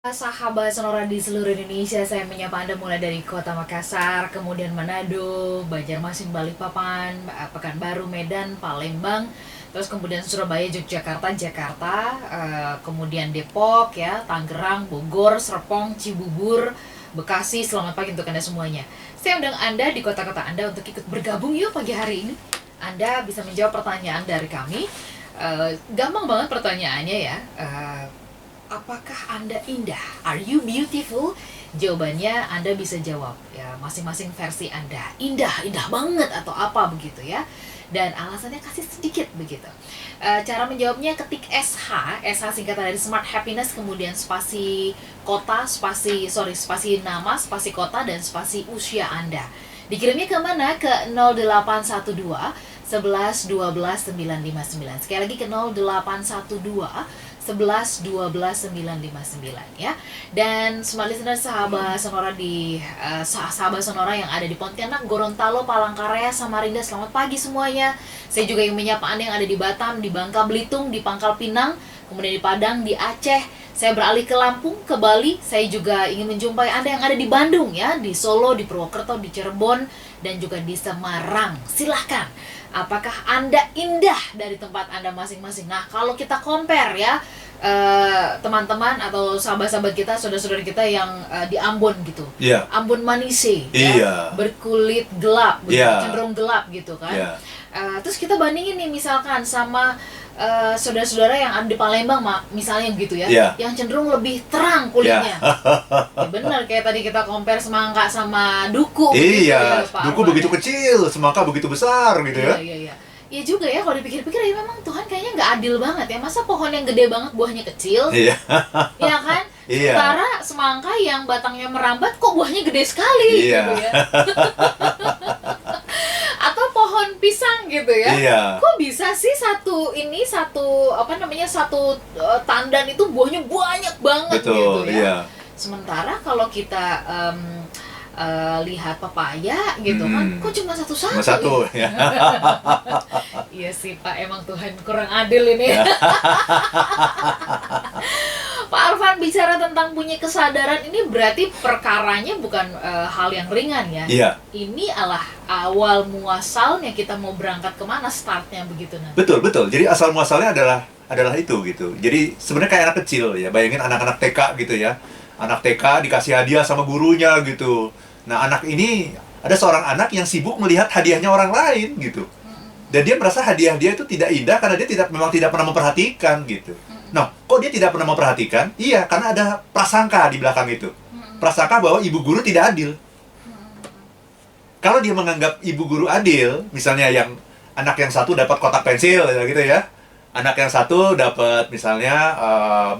Sahabat Sonora di seluruh Indonesia, saya menyapa Anda mulai dari Kota Makassar, kemudian Manado, Banjarmasin, Balikpapan, Pekanbaru, Medan, Palembang, terus kemudian Surabaya, Yogyakarta, Jakarta, kemudian Depok, ya, Tangerang, Bogor, Serpong, Cibubur, Bekasi. Selamat pagi untuk Anda semuanya. Saya undang Anda di kota-kota Anda untuk ikut bergabung yuk pagi hari ini. Anda bisa menjawab pertanyaan dari kami. Gampang banget pertanyaannya ya. Apakah Anda indah? Are you beautiful? Jawabannya Anda bisa jawab ya, masing-masing versi Anda. Indah, indah banget atau apa begitu ya. Dan alasannya kasih sedikit begitu. Cara menjawabnya ketik SH singkatan dari Smart Happiness, kemudian spasi kota, spasi nama, spasi kota, dan spasi usia Anda. Dikirimnya ke mana? Ke 0812 11 12 959. Sekali lagi ke 0812 11 12 959 ya. Dan smart listener sahabat Sonora sahabat Sonora yang ada di Pontianak, Gorontalo, Palangkaraya, Samarinda, selamat pagi semuanya. Saya juga ingin menyapa Anda yang ada di Batam, di Bangka Belitung, di Pangkal Pinang, kemudian di Padang, di Aceh. Saya beralih ke Lampung, ke Bali. Saya juga ingin menjumpai Anda yang ada di Bandung ya, di Solo, di Purwokerto, di Cirebon, dan juga di Semarang. Silahkan. Apakah Anda indah dari tempat Anda masing-masing? Nah, kalau kita compare ya, teman-teman atau sahabat-sahabat kita, saudara-saudara kita yang di Ambon gitu, Ambon Manise, ya, berkulit gelap, cenderung gelap gitu kan. Terus kita bandingin nih misalkan sama saudara-saudara yang ada di Palembang misalnya gitu ya, yang cenderung lebih terang kulitnya. Ya benar, kayak tadi kita compare semangka sama duku. Iya, gitu, duku begitu kecil, semangka begitu besar gitu ya. Iya. Iya juga ya, kalau dipikir-pikir ya memang Tuhan kayaknya nggak adil banget ya. Masa pohon yang gede banget buahnya kecil? Iya. Iya kan? Iya. Sementara semangka yang batangnya merambat kok buahnya gede sekali gitu ya. Atau pohon pisang gitu ya. Iya. Kok bisa sih satu tandan itu buahnya banyak banget. Betul, gitu ya. Iya. Sementara kalau kita lihat pepaya gitu kan, kok cuma satu ya. Iya sih Pak, emang Tuhan kurang adil ini. Pak Arfan, bicara tentang punya kesadaran ini berarti perkaranya bukan hal yang ringan ya. Iya. Ini adalah awal muasalnya, kita mau berangkat kemana, startnya begitu nanti. Betul. Jadi asal muasalnya adalah itu gitu. Jadi sebenarnya kayak anak kecil ya. Bayangin anak-anak TK gitu ya. Anak TK dikasih hadiah sama gurunya gitu. Nah, anak ini, ada seorang anak yang sibuk melihat hadiahnya orang lain gitu. Dan dia merasa hadiah dia itu tidak indah karena dia memang tidak pernah memperhatikan gitu. Nah, kok dia tidak pernah memperhatikan? Iya, karena ada prasangka di belakang itu. Prasangka bahwa ibu guru tidak adil. Kalau dia menganggap ibu guru adil, misalnya anak yang satu dapat kotak pensil gitu ya. Anak yang satu dapat misalnya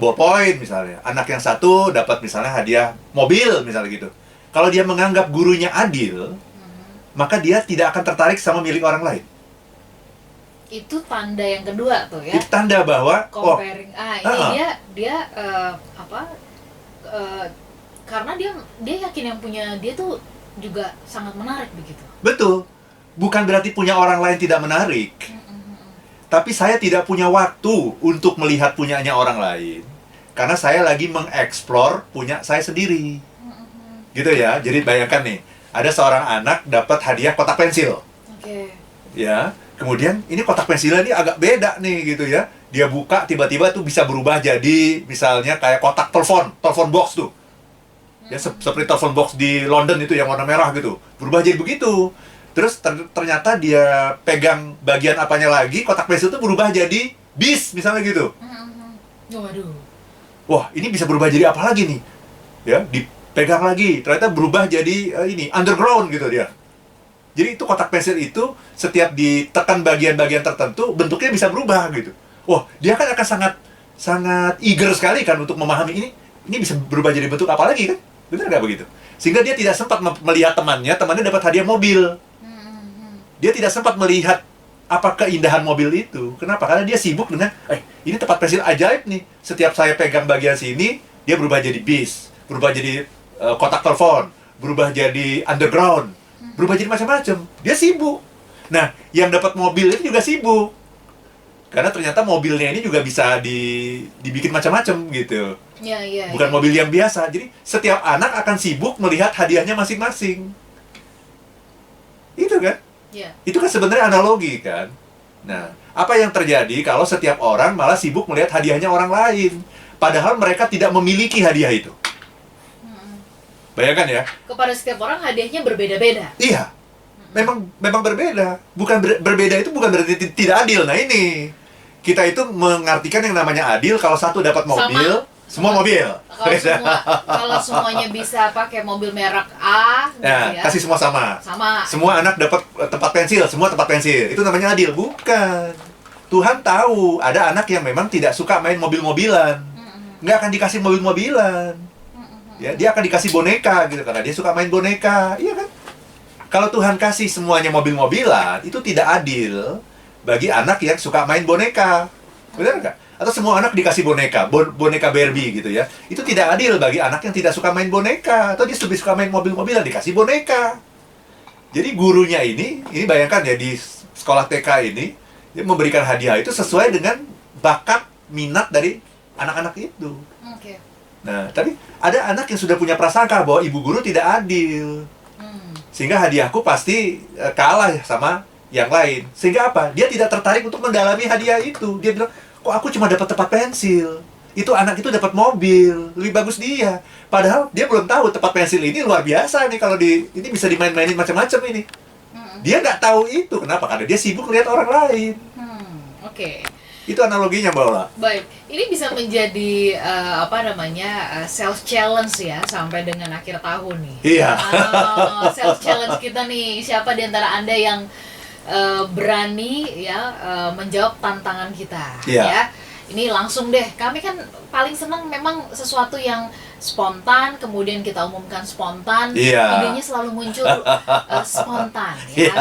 ballpoint misalnya. Anak yang satu dapat misalnya hadiah mobil misalnya gitu. Kalau dia menganggap gurunya adil, maka dia tidak akan tertarik sama milik orang lain. Itu tanda yang kedua tuh ya. Itu tanda bahwa comparing. Karena dia yakin yang punya dia tuh juga sangat menarik begitu. Betul. Bukan berarti punya orang lain tidak menarik. Tapi saya tidak punya waktu untuk melihat punyanya orang lain. Karena saya lagi mengeksplor punya saya sendiri. Gitu ya. Jadi bayangkan nih, ada seorang anak dapat hadiah kotak pensil. Oke. Ya. Kemudian ini kotak pensilnya ini agak beda nih gitu ya. Dia buka tiba-tiba tuh bisa berubah jadi misalnya kayak kotak telepon box tuh. Ya seperti telepon box di London itu yang warna merah gitu. Berubah jadi begitu. Terus ternyata dia pegang bagian apanya lagi, kotak pensil itu berubah jadi bis misalnya gitu. Waduh. Wah, ini bisa berubah jadi apa lagi nih? Ya, dipegang lagi, ternyata berubah jadi underground gitu dia. Jadi itu kotak pensil itu setiap ditekan bagian-bagian tertentu bentuknya bisa berubah gitu. Wah, dia kan akan sangat eager sekali kan untuk memahami ini bisa berubah jadi bentuk apa lagi kan? Benar nggak begitu? Sehingga dia tidak sempat melihat temannya dapat hadiah mobil. Dia tidak sempat melihat apa keindahan mobil itu. Kenapa? Karena dia sibuk dengan ini tempat pensil ajaib nih. Setiap saya pegang bagian sini, dia berubah jadi bis, berubah jadi kotak telepon, berubah jadi underground, berubah jadi macam-macam. Dia sibuk. Nah, yang dapat mobil itu juga sibuk. Karena ternyata mobilnya ini juga bisa dibikin macam-macam gitu. Iya. Bukan mobil yang biasa. Jadi setiap anak akan sibuk melihat hadiahnya masing-masing. Itu kan? Iya. Itu kan sebenarnya analogi kan. Nah, apa yang terjadi kalau setiap orang malah sibuk melihat hadiahnya orang lain, padahal mereka tidak memiliki hadiah itu. Bayangkan ya. Kepada setiap orang hadiahnya berbeda-beda. Iya. Memang berbeda. Berbeda itu bukan berarti tidak adil. Nah, ini kita itu mengartikan yang namanya adil kalau satu dapat mobil, semua mobil. Kalau semuanya bisa pakai mobil merek A, gitu ya. Kasih semua sama. Semua anak dapat tempat pensil, semua tempat pensil. Itu namanya adil. Bukan. Tuhan tahu ada anak yang memang tidak suka main mobil-mobilan. Nggak akan dikasih mobil-mobilan. Ya, dia akan dikasih boneka gitu karena dia suka main boneka. Iya kan? Kalau Tuhan kasih semuanya mobil-mobilan, itu tidak adil bagi anak yang suka main boneka. Benar nggak? Atau semua anak dikasih boneka, boneka Barbie gitu ya. Itu tidak adil bagi anak yang tidak suka main boneka. Atau dia lebih suka main mobil-mobilan, dikasih boneka. Jadi gurunya ini bayangkan ya, di sekolah TK ini, dia memberikan hadiah itu sesuai dengan bakat, minat dari anak-anak itu. Oke. Nah, tapi ada anak yang sudah punya prasangka bahwa ibu guru tidak adil. Sehingga hadiahku pasti kalah sama yang lain. Sehingga apa? Dia tidak tertarik untuk mendalami hadiah itu. Dia bilang, kok aku cuma dapat tempat pensil? Itu anak itu dapat mobil, lebih bagus dia. Padahal dia belum tahu tempat pensil ini luar biasa nih, kalau ini bisa dimain-mainin macam-macam ini. Dia nggak tahu itu. Kenapa? Karena dia sibuk lihat orang lain. Oke. Itu analoginya, Mbak Ola. Baik, ini bisa menjadi self challenge ya sampai dengan akhir tahun nih. Iya. Self challenge kita nih, siapa di antara Anda yang berani ya menjawab tantangan kita? Iya. Ya. Ini langsung deh. Kami kan paling senang memang sesuatu yang spontan, kemudian kita umumkan spontan, idenya selalu muncul spontan ya.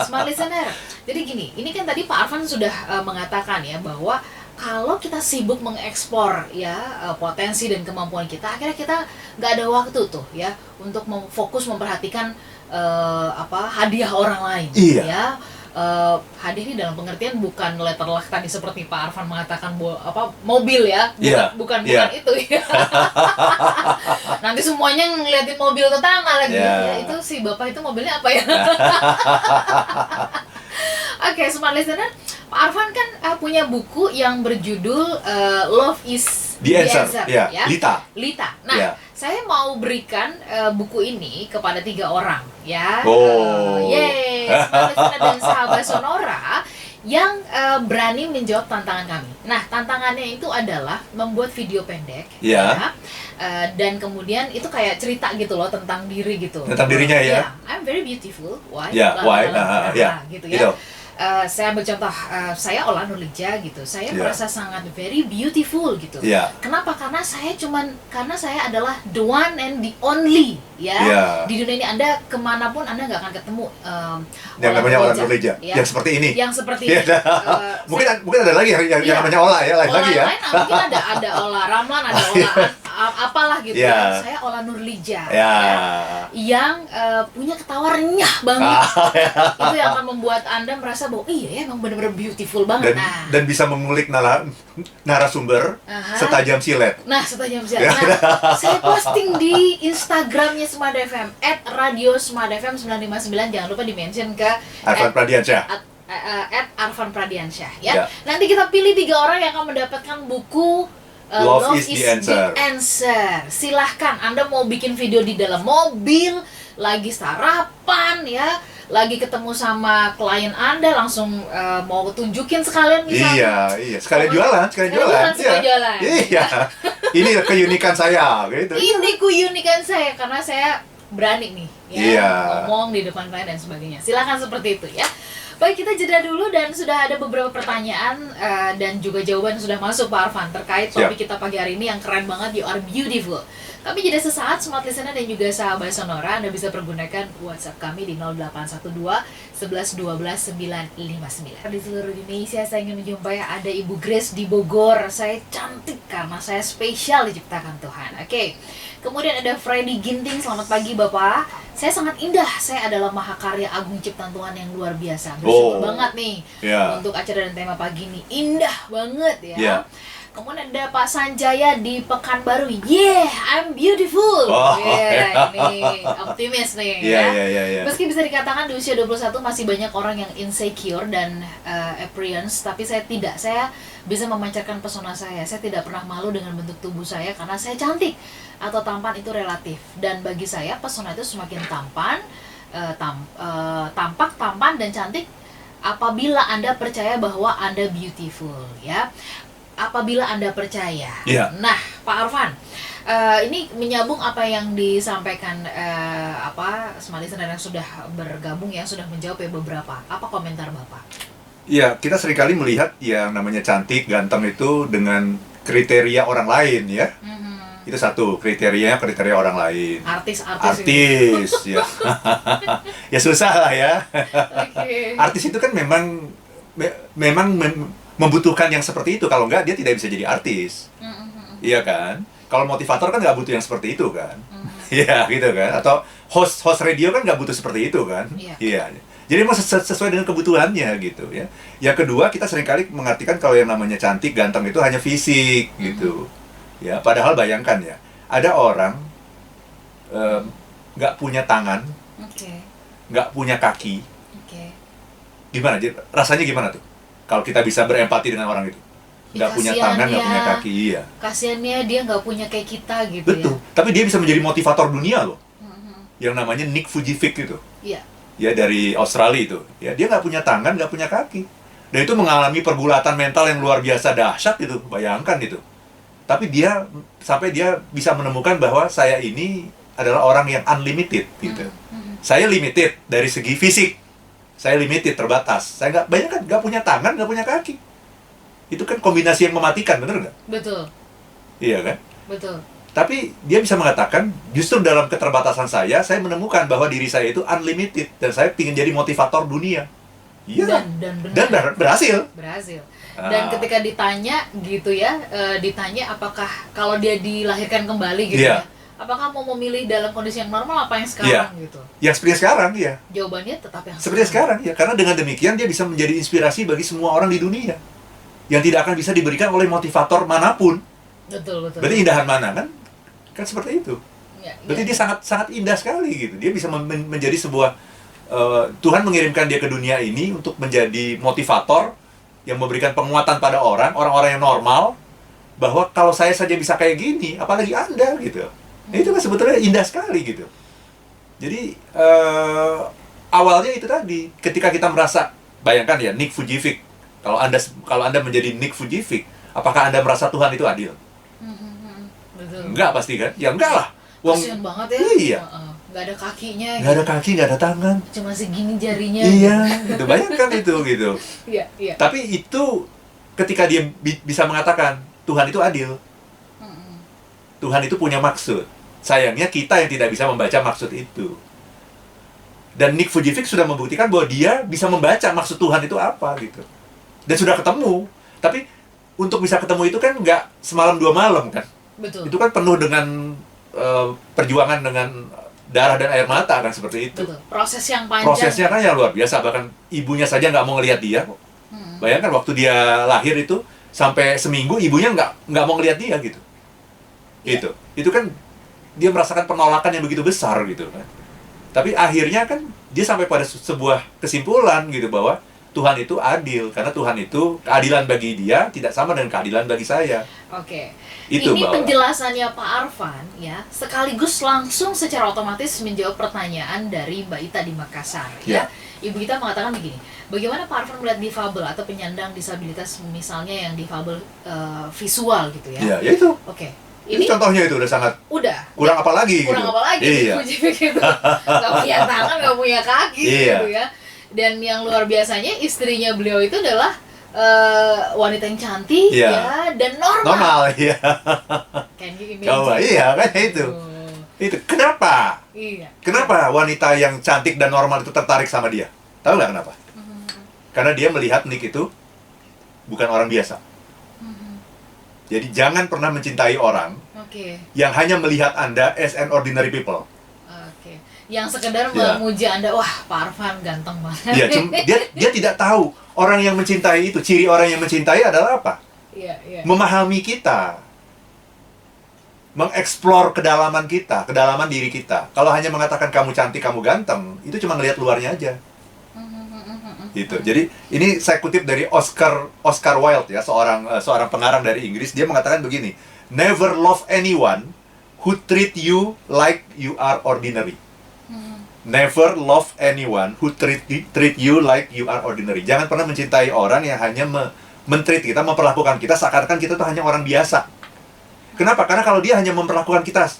Smart listener. Jadi gini, ini kan tadi Pak Arfan sudah mengatakan ya bahwa kalau kita sibuk mengekspor ya potensi dan kemampuan kita, akhirnya kita nggak ada waktu tuh ya untuk fokus memperhatikan hadiah orang lain. Iya. Ya. Hadiah ini dalam pengertian bukan letter luck tadi seperti Pak Arfan mengatakan mobil ya, bukan itu ya. Nanti semuanya ngeliatin mobil tetangga lagi. Ya, itu si bapak itu mobilnya apa ya? Oke, smart listener, Pak Arfan kan punya buku yang berjudul Love is the Answer ya. Lita. Nah, saya mau berikan buku ini kepada 3 orang ya. Smart listener dan sahabat Sonora yang berani menjawab tantangan kami. Nah, tantangannya itu adalah membuat video pendek ya. Dan kemudian itu kayak cerita gitu loh tentang diri gitu. Tentang dirinya ya. I'm very beautiful. Why? Why? Gitu ya. Saya ambil contoh, saya Ola Nurlija gitu. Saya merasa sangat very beautiful gitu. Kenapa? Karena saya adalah the one and the only ya. Di dunia ini Anda kemanapun Anda nggak akan ketemu yang namanya Ola Nurlija ya. Yang seperti ini. Mungkin ada lagi yang namanya Ola ya, lain lagi ya. Mungkin ada Ola Ramlan, ada Ola apalah gitu ya. Saya Ola Nurlija yang punya ketawa renyah banget. Itu yang akan membuat Anda merasa bahwa iya emang benar-benar beautiful banget. Dan bisa mengulik narasumber setajam silet. Setajam silet. Saya posting di Instagramnya Smart FM @radio_smart_fm 959. Jangan lupa di-mention ke Arfan Pradiansyah. @Arfan Pradiansyah ya. Nanti kita pilih 3 orang yang akan mendapatkan buku Love is the Answer. Silahkan Anda mau bikin video di dalam mobil, lagi sarapan ya, lagi ketemu sama klien Anda, langsung mau tunjukin sekalian misalnya. Iya, sekalian jualan. Iya. Ini keunikan saya gitu. Ini keunikan saya karena saya berani nih ya, ngomong di depan klien dan sebagainya. Silakan seperti itu ya. Baik, kita jeda dulu dan sudah ada beberapa pertanyaan dan juga jawaban sudah masuk Pak Arfan terkait topik kita pagi hari ini yang keren banget, You Are Beautiful. Kami jeda sesaat, Smart Listener dan juga sahabat Sonora, Anda bisa pergunakan WhatsApp kami di 0812 11 12 959. Di seluruh Indonesia saya ingin menjumpai ada Ibu Grace di Bogor. Saya cantik karena saya spesial diciptakan Tuhan. Oke. Kemudian ada Freddy Ginting, selamat pagi Bapak. Saya sangat indah, saya adalah mahakarya agung ciptaan Tuhan yang luar biasa. Bersyukur banget nih untuk acara dan tema pagi ini, indah banget ya. Kemudian ada Pak Sanjaya di Pekanbaru. Yeah, I'm beautiful. Oh, Yeah, ini optimis nih Iya, ya. iya, iya, iya. Meski bisa dikatakan di usia 21 masih banyak orang yang insecure dan appearance, tapi saya tidak. Saya bisa memancarkan pesona saya. Saya tidak pernah malu dengan bentuk tubuh saya karena saya cantik atau tampan itu relatif. Dan bagi saya pesona itu semakin tampak, tampan dan cantik apabila Anda percaya bahwa Anda beautiful, ya. Apabila Anda percaya. Iya. Nah, Pak Arfan, ini menyambung apa yang disampaikan smart listener yang sudah bergabung ya, sudah menjawab ya beberapa. Apa komentar Bapak? Iya, kita seringkali melihat yang namanya cantik, ganteng itu dengan kriteria orang lain ya. Itu satu, kriteria orang lain. Artis ya. Ya susah lah ya. Okay. Artis itu kan memang membutuhkan yang seperti itu, kalau enggak dia tidak bisa jadi artis. Iya kan? Kalau motivator kan nggak butuh yang seperti itu kan? Iya gitu kan? Atau host radio kan nggak butuh seperti itu kan? Iya. Jadi memang sesuai dengan kebutuhannya gitu ya. Yang kedua, kita seringkali mengartikan kalau yang namanya cantik, ganteng itu hanya fisik gitu. Ya, padahal bayangkan ya, ada orang nggak punya tangan, nggak punya kaki. Gimana? Rasanya gimana tuh? Kalau kita bisa berempati dengan orang itu, nggak punya tangan, nggak punya kaki, iya. Kasiannya dia nggak punya kayak kita gitu. Betul. Ya. Tapi dia bisa menjadi motivator dunia loh. Yang namanya Nick Vujicic itu. Iya. Ya dari Australia itu. Ya dia nggak punya tangan, nggak punya kaki. Dan itu mengalami pergulatan mental yang luar biasa dahsyat itu. Bayangkan itu. Tapi sampai dia bisa menemukan bahwa saya ini adalah orang yang unlimited gitu. Saya limited dari segi fisik. Saya limited, terbatas. Saya nggak punya tangan, nggak punya kaki. Itu kan kombinasi yang mematikan, bener nggak? Betul. Iya kan? Betul. Tapi dia bisa mengatakan, justru dalam keterbatasan saya menemukan bahwa diri saya itu unlimited. Dan saya ingin jadi motivator dunia. Iya. Dan berhasil. Dan ketika ditanya gitu ya, ditanya apakah kalau dia dilahirkan kembali gitu ya, apakah mau memilih dalam kondisi yang normal apa yang sekarang gitu? Yang seperti sekarang, iya. Jawabannya tetap yang seperti sekarang, ya. Karena dengan demikian dia bisa menjadi inspirasi bagi semua orang di dunia. Yang tidak akan bisa diberikan oleh motivator manapun. Betul. Berarti indahan mana kan? Kan seperti itu. Berarti dia sangat indah sekali gitu. Dia bisa menjadi sebuah Tuhan mengirimkan dia ke dunia ini untuk menjadi motivator yang memberikan penguatan pada orang-orang yang normal, bahwa kalau saya saja bisa kayak gini, apalagi Anda gitu. Nah, itu kan sebetulnya indah sekali gitu. Jadi awalnya itu tadi, ketika kita merasa, bayangkan ya, Nick Vujicic. Kalau Anda menjadi Nick Vujicic, apakah Anda merasa Tuhan itu adil? Betul. Enggak pasti kan? Ya enggak lah. Kasian banget ya. Iya. Nggak ada kakinya. Nggak ada kaki, nggak ada tangan. Cuma segini jarinya. Iya, itu bayangkan itu gitu. Iya. Tapi itu ketika dia bisa mengatakan Tuhan itu adil. Tuhan itu punya maksud. Sayangnya kita yang tidak bisa membaca maksud itu. Dan Nick Vujicic sudah membuktikan bahwa dia bisa membaca maksud Tuhan itu apa gitu. Dan sudah ketemu. Tapi untuk bisa ketemu itu kan nggak semalam dua malam kan. Betul. Itu kan penuh dengan perjuangan dengan darah dan air mata kan, seperti itu. Betul. Proses yang panjang. Prosesnya kan yang luar biasa. Bahkan ibunya saja nggak mau ngelihat dia. Bayangkan waktu dia lahir itu sampai seminggu ibunya nggak mau ngelihat dia gitu. Itu kan dia merasakan penolakan yang begitu besar gitu kan. Tapi akhirnya kan dia sampai pada sebuah kesimpulan gitu, bahwa Tuhan itu adil, karena Tuhan itu keadilan bagi dia tidak sama dengan keadilan bagi saya. Oke. Itu ini bahwa penjelasannya Pak Arfan ya, sekaligus langsung secara otomatis menjawab pertanyaan dari Mbak Ita di Makassar ya. Ibu kita mengatakan begini, bagaimana Pak Arfan melihat difabel atau penyandang disabilitas misalnya yang difabel visual gitu ya? Iya, ya itu. Oke. Ini contohnya itu udah sangat kurang apa lagi gitu. Kurang apa lagi? Iya. Gitu. Gak punya tangan, gak punya kaki gitu ya. Dan yang luar biasanya istrinya beliau itu adalah wanita yang cantik ya, dan normal. Iya. Can you imagine? Coba, iya kan itu. Itu kenapa? Iya. Kenapa wanita yang cantik dan normal itu tertarik sama dia? Tahu nggak kenapa? Karena dia melihat Nick itu bukan orang biasa. Jadi jangan pernah mencintai orang yang hanya melihat Anda as an ordinary people. Yang sekedar memuji Anda, wah Pak Arfan ganteng banget. Iya, dia tidak tahu orang yang mencintai itu, ciri orang yang mencintai adalah apa? Iya. memahami kita, mengeksplor kedalaman kita, kedalaman diri kita. Kalau hanya mengatakan kamu cantik, kamu ganteng, itu cuma ngelihat luarnya aja. Gitu. Jadi ini saya kutip dari Oscar Wilde ya, seorang pengarang dari Inggris. Dia mengatakan begini, never love anyone who treat you like you are ordinary. Never love anyone who treat you like you are ordinary. Jangan pernah mencintai orang yang hanya men-treat kita, memperlakukan kita seakan-akan kita tuh hanya orang biasa. Kenapa? Karena kalau dia hanya memperlakukan kita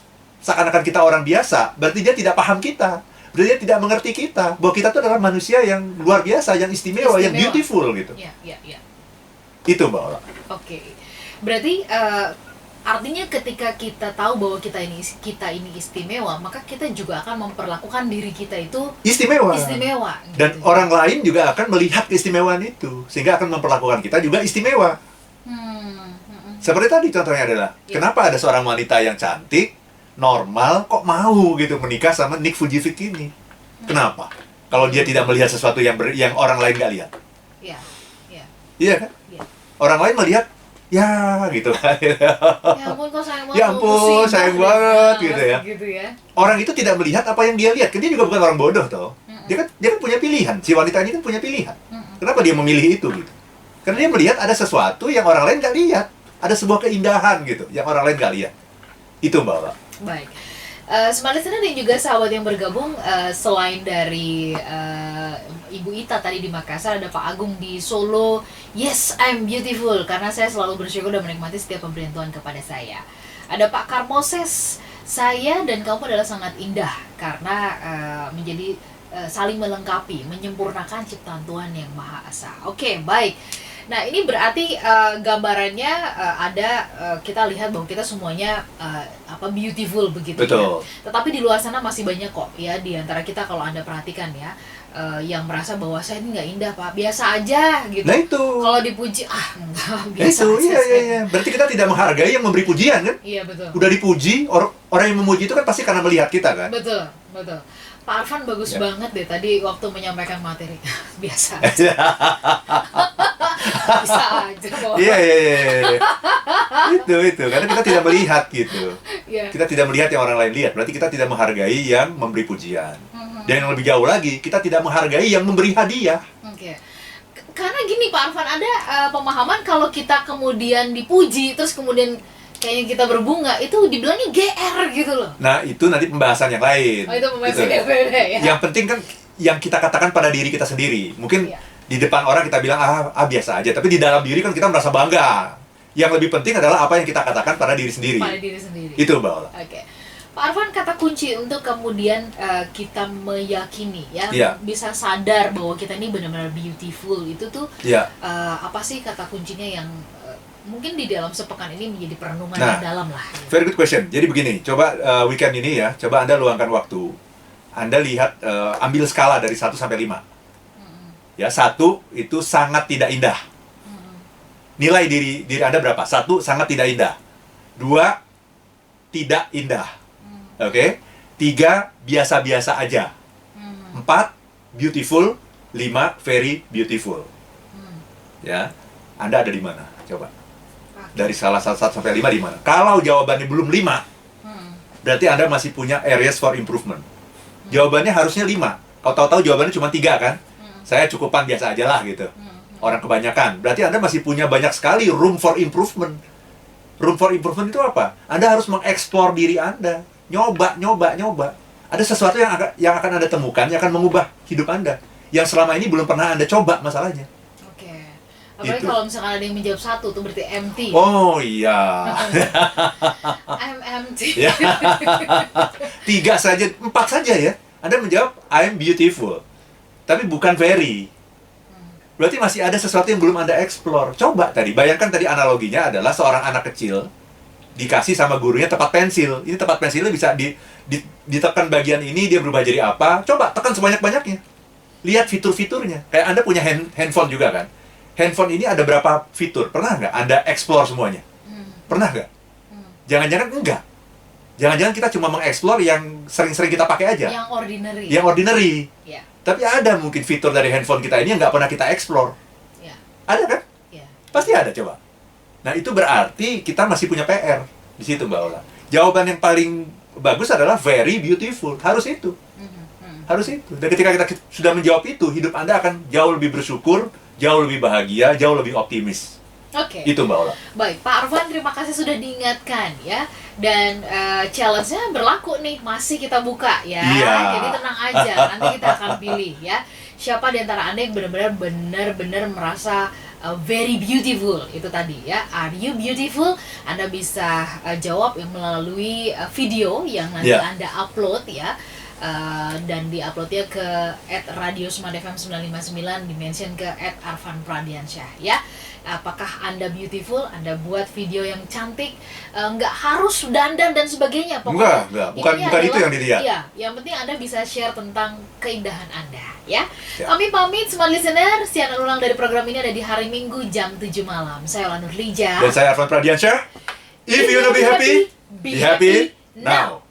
seakan-akan kita orang biasa, berarti dia tidak paham kita. Berarti dia tidak mengerti kita, bahwa kita itu adalah manusia yang luar biasa, yang istimewa, yang beautiful gitu. Iya. Itu Mbak Ola. Oke. Berarti artinya ketika kita tahu bahwa kita ini istimewa, maka kita juga akan memperlakukan diri kita itu Istimewa. Gitu. Dan orang lain juga akan melihat keistimewaan itu, sehingga akan memperlakukan kita juga istimewa. Seperti tadi contohnya adalah, kenapa ada seorang wanita yang cantik, normal, kok mau gitu menikah sama Nick Fujifilm ini? Kenapa? Kalau dia tidak melihat sesuatu yang orang lain nggak lihat. Iya kan? Iya. Orang lain melihat, ya gitu kan. Ya ampun, kok sayang banget. Ya ampun, sayang banget gitu ya. Gitu ya. Orang itu tidak melihat apa yang dia lihat. Dia juga bukan orang bodoh toh. Dia kan punya pilihan. Si wanita ini kan punya pilihan. Kenapa dia memilih itu gitu? Karena dia melihat ada sesuatu yang orang lain nggak lihat. Ada sebuah keindahan gitu yang orang lain nggak lihat. Itu Mbak Ola. Baik. Smart Listener dan juga sahabat yang bergabung, selain dari Ibu Ita tadi di Makassar, ada Pak Agung di Solo. Yes, I'm beautiful, karena saya selalu bersyukur dan menikmati setiap pemberian Tuhan kepada saya. Ada Pak Karmoses, saya dan kamu adalah sangat indah karena menjadi saling melengkapi, menyempurnakan ciptaan Tuhan yang Maha Esa. Oke, baik. Nah, ini berarti gambarannya kita lihat bahwa kita semuanya beautiful begitu. Betul. Ya. Tetapi di luar sana masih banyak kok ya, di antara kita kalau Anda perhatikan ya, yang merasa bahwa saya ini nggak indah Pak, biasa aja gitu. Nah itu. Kalau dipuji, enggak, biasa itu, aja. Iya. Berarti kita tidak menghargai yang memberi pujian kan? Iya, betul. Udah dipuji, orang yang memuji itu kan pasti karena melihat kita kan? Betul. Pak Arfan bagus banget deh tadi waktu menyampaikan materi. Biasa aja. Bisa aja kok. Iya. Itu. Karena kita tidak melihat gitu. Yeah. Kita tidak melihat yang orang lain lihat. Berarti kita tidak menghargai yang memberi pujian. Dan yang lebih jauh lagi, kita tidak menghargai yang memberi hadiah. Oke. Karena gini Pak Arfan, ada pemahaman kalau kita kemudian dipuji, terus kemudian kayaknya kita berbunga, itu dibilangnya GR gitu loh. Nah, itu nanti pembahasan yang lain. Oh, itu pembahasan yang beda ya. Yang penting kan yang kita katakan pada diri kita sendiri. Mungkin di depan orang kita bilang biasa aja, tapi di dalam diri kan kita merasa bangga. Yang lebih penting adalah apa yang kita katakan pada diri sendiri. Pada diri sendiri. Itu Mbak Ola. Oke. Pak Arfan, kata kunci untuk kemudian kita meyakini bisa sadar bahwa kita ini benar-benar beautiful itu tuh apa sih kata kuncinya yang mungkin di dalam sepekan ini menjadi perenungan yang dalam lah. Very good question. Jadi begini, coba weekend ini ya, coba Anda luangkan waktu. Anda lihat, ambil skala dari 1 sampai 5. Ya, 1 itu sangat tidak indah. Nilai diri Anda berapa? 1, sangat tidak indah. 2, tidak indah. Oke? 3, biasa-biasa aja. 4, beautiful. 5, very beautiful. Ya, Anda ada di mana? Coba. Dari skala 1 sampai 5 di mana? Kalau jawabannya belum 5, berarti Anda masih punya areas for improvement. Jawabannya harusnya 5. Kalau tahu-tahu jawabannya cuma 3 kan? Saya cukupan biasa aja lah gitu. Orang kebanyakan. Berarti Anda masih punya banyak sekali room for improvement. Room for improvement itu apa? Anda harus mengeksplor diri Anda. Nyoba. Ada sesuatu yang akan Anda temukan, yang akan mengubah hidup Anda. Yang selama ini belum pernah Anda coba masalahnya. Apalagi kalau misalkan ada yang menjawab 1, itu berarti empty. Oh iya. I'm empty. 3 saja, 4 saja ya. Anda menjawab I'm beautiful. Tapi bukan very. Berarti masih ada sesuatu yang belum Anda explore. Coba tadi, bayangkan tadi analoginya adalah seorang anak kecil dikasih sama gurunya tepat pensil. Ini tepat pensilnya bisa ditekan bagian ini, dia berubah jadi apa. Coba tekan sebanyak-banyaknya. Lihat fitur-fiturnya. Kayak Anda punya handphone juga kan. Handphone ini ada berapa fitur? Pernah nggak Anda explore semuanya? Pernah nggak? Jangan-jangan enggak. Jangan-jangan kita cuma mengeksplor yang sering-sering kita pakai aja. Yang ordinary. Yeah. Tapi ada mungkin fitur dari handphone kita ini yang nggak pernah kita explore. Yeah. Ada kan? Yeah. Pasti ada, coba. Nah, itu berarti kita masih punya PR di situ, Mbak Ola. Jawaban yang paling bagus adalah very beautiful. Harus itu. Harus itu. Dan ketika kita sudah menjawab itu, hidup Anda akan jauh lebih bersyukur, jauh lebih bahagia, jauh lebih optimis. Oke. Itu, Mbak Ola. Baik, Pak Arfan, terima kasih sudah diingatkan ya. Dan challenge-nya berlaku nih, masih kita buka ya. Iya. Jadi tenang aja, nanti kita akan pilih ya. Siapa di antara Anda yang benar-benar merasa very beautiful itu tadi ya. Are you beautiful? Anda bisa jawab yang melalui video yang nanti Anda upload ya. Dan di-uploadnya ke @radiosmartfm 959, dimention ke @arfanpradiansyah ya. Apakah Anda beautiful? Anda buat video yang cantik, nggak harus dandan dan sebagainya. Pokoknya Enggak. Bukan itu yang dilihat. Iya, yang penting Anda bisa share tentang keindahan Anda ya. Ya. Kami pamit smart listener, siaran ulang dari program ini ada di hari Minggu jam 7 malam. Saya Ola Nurlija. Dan saya Arfan Pradiansyah. If you wanna be happy, be happy now.